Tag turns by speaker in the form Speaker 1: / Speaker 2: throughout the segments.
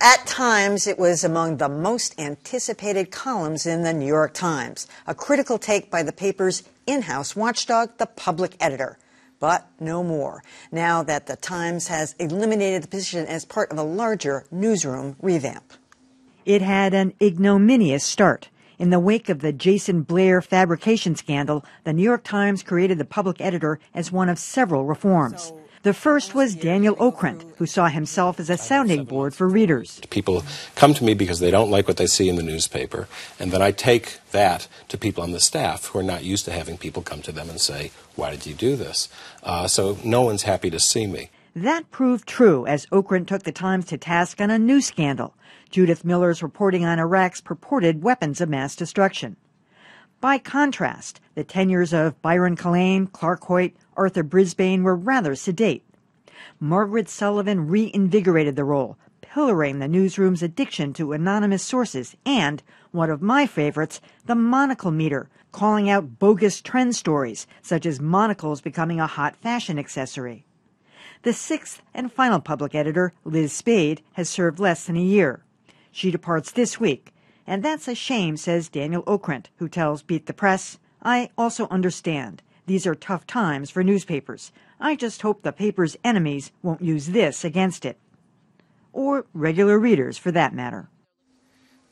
Speaker 1: At times, it was among the most anticipated columns in the New York Times, a critical take by the paper's in-house watchdog, the public editor. But no more, now that the Times has eliminated the position as part of a larger newsroom revamp.
Speaker 2: It had an ignominious start. In the wake of the Jason Blair fabrication scandal, the New York Times created the public editor as one of several reforms. The first was Daniel Okrent, who saw himself as a sounding board for readers.
Speaker 3: People come to me because they don't like what they see in the newspaper, and then I take that to people on the staff who are not used to having people come to them and say, why did you do this? So no one's happy to see me.
Speaker 2: That proved true as Okrent took the Times to task on a new scandal, Judith Miller's reporting on Iraq's purported weapons of mass destruction. By contrast, the tenures of Byron Kalane, Clark Hoyt, Arthur Brisbane were rather sedate. Margaret Sullivan reinvigorated the role, pillaring the newsroom's addiction to anonymous sources and, one of my favorites, the monocle meter, calling out bogus trend stories, such as monocles becoming a hot fashion accessory. The sixth and final public editor, Liz Spade, has served less than a year. She departs this week. And that's a shame, says Daniel Okrent, who tells Beat the Press, I also understand. These are tough times for newspapers. I just hope the paper's enemies won't use this against it. Or regular readers, for that matter.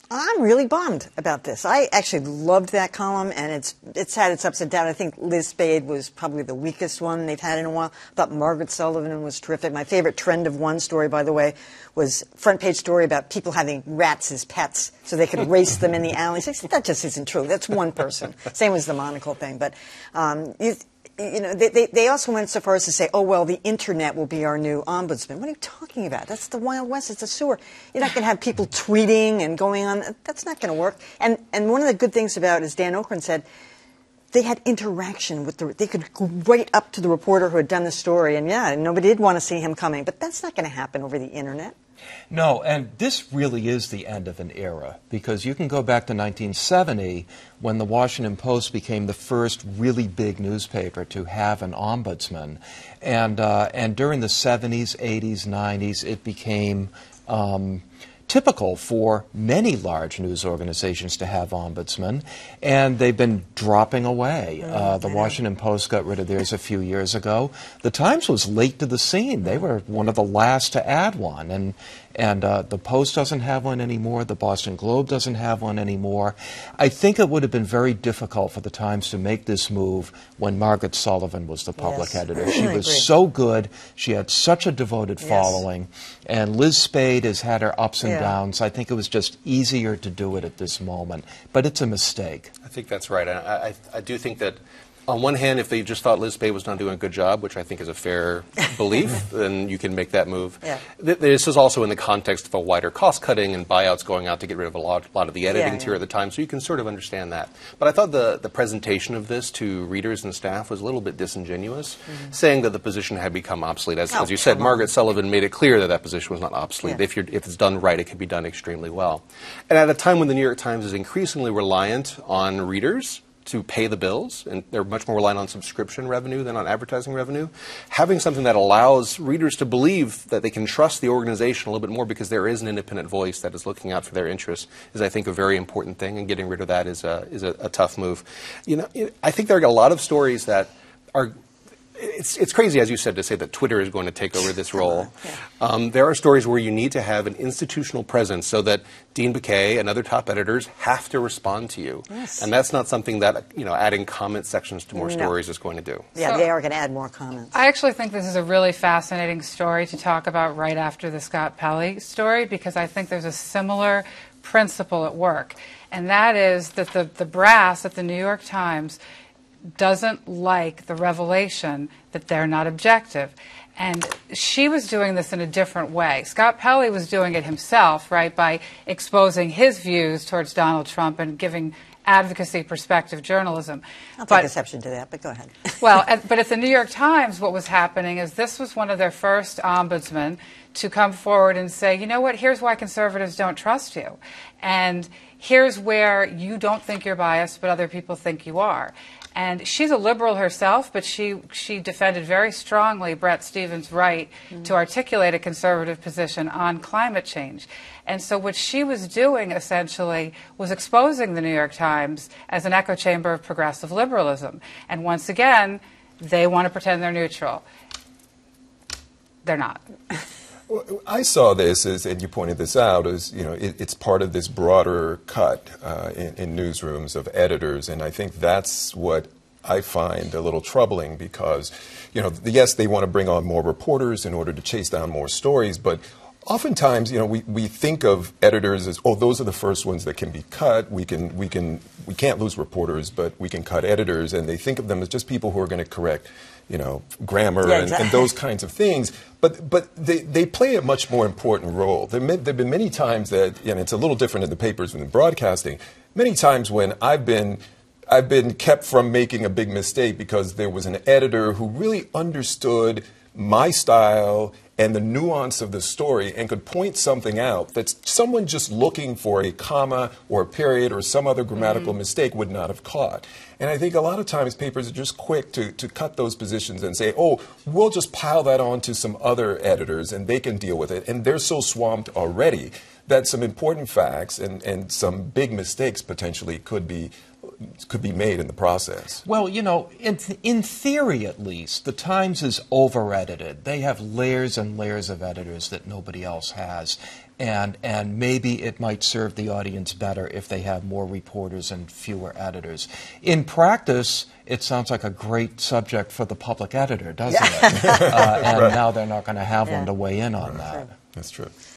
Speaker 1: I'm really bummed about this. I actually loved that column, and it's had its ups and downs. I think Liz Spade was probably the weakest one they've had in a while. I thought Margaret Sullivan was terrific. My favorite Trend of One story, by the way, was front page story about people having rats as pets so they could race them in the alleys. That just isn't true. That's one person. Same as the monocle thing. But you know, they also went so far as to say, oh, well, the Internet will be our new ombudsman. What are you talking about? That's the Wild West. It's a sewer. You're not going to have people tweeting and going on. That's not going to work. And one of the good things about it, as Dan Okrent said, they had interaction with they could go right up to the reporter who had done the story. And, yeah, nobody did want to see him coming. But that's not going to happen over the Internet.
Speaker 4: No, and this really is the end of an era, because you can go back to 1970 when the Washington Post became the first really big newspaper to have an ombudsman. And during the 70s, 80s, 90s, it became typical for many large news organizations to have ombudsmen, and they've been dropping away. The Washington Post got rid of theirs a few years ago. The Times was late to the scene. They were one of the last to add one, and the Post doesn't have one anymore. The Boston Globe doesn't have one anymore. I think it would have been very difficult for the Times to make this move when Margaret Sullivan was the public editor. She was so good. She had such a devoted following, and Liz Spade has had her ups and downs. I think it was just easier to do it at this moment, but it's a mistake.
Speaker 3: I think that's right. I do think that on one hand, if they just thought Liz Spade was not doing a good job, which I think is a fair belief, then you can make that move. Yeah. This is also in the context of a wider cost-cutting and buyouts going out to get rid of a lot of the editing tier at the time, so you can sort of understand that. But I thought the presentation of this to readers and staff was a little bit disingenuous, saying that the position had become obsolete. As you said, Margaret Sullivan made it clear that that position was not obsolete. If it's done right, it can be done extremely well. And at a time when the New York Times is increasingly reliant on readers to pay the bills, and they're much more reliant on subscription revenue than on advertising revenue, having something that allows readers to believe that they can trust the organization a little bit more because there is an independent voice that is looking out for their interests is, I think, a very important thing, and getting rid of that is a tough move. You know, I think there are a lot of stories that are... It's crazy, as you said, to say that Twitter is going to take over this role. There are stories where you need to have an institutional presence so that Dean Baquet and other top editors have to respond to you. Yes. And that's not something that, adding comment sections to more stories is going to do.
Speaker 1: Yeah, so, they are going to add more comments.
Speaker 5: I actually think this is a really fascinating story to talk about right after the Scott Pelley story, because I think there's a similar principle at work. And that is that the brass at the New York Times doesn't like the revelation that they're not objective. And she was doing this in a different way. Scott Pelley was doing it himself, right, by exposing his views towards Donald Trump and giving advocacy perspective journalism.
Speaker 1: I'll take exception to that, but go ahead.
Speaker 5: Well, but at the New York Times, what was happening is this was one of their first ombudsmen to come forward and say, you know what, here's why conservatives don't trust you. And here's where you don't think you're biased, but other people think you are. And she's a liberal herself, but she defended very strongly Bret Stephens' right to articulate a conservative position on climate change. And so what she was doing, essentially, was exposing the New York Times as an echo chamber of progressive liberalism. And once again, they want to pretend they're neutral. They're not.
Speaker 6: Well, I saw this as, and you pointed this out, as it's part of this broader cut in newsrooms of editors, and I think that's what I find a little troubling because, yes, they want to bring on more reporters in order to chase down more stories, but oftentimes, we think of editors as, those are the first ones that can be cut. We can't lose reporters, but we can cut editors, and they think of them as just people who are going to correct, grammar and those kinds of things. But they play a much more important role. There've been many times that, and it's a little different in the papers than in broadcasting, many times when I've been kept from making a big mistake because there was an editor who really understood my style and the nuance of the story and could point something out that someone just looking for a comma or a period or some other grammatical mistake would not have caught. And I think a lot of times papers are just quick to cut those positions and say, we'll just pile that on to some other editors and they can deal with it. And they're so swamped already that some important facts and some big mistakes potentially could be made in the process.
Speaker 4: Well, in theory at least, the Times is over-edited. They have layers and layers of editors that nobody else has. And maybe it might serve the audience better if they have more reporters and fewer editors. In practice, it sounds like a great subject for the public editor, doesn't it? And now they're not going to have one to weigh in on that.
Speaker 6: That's true.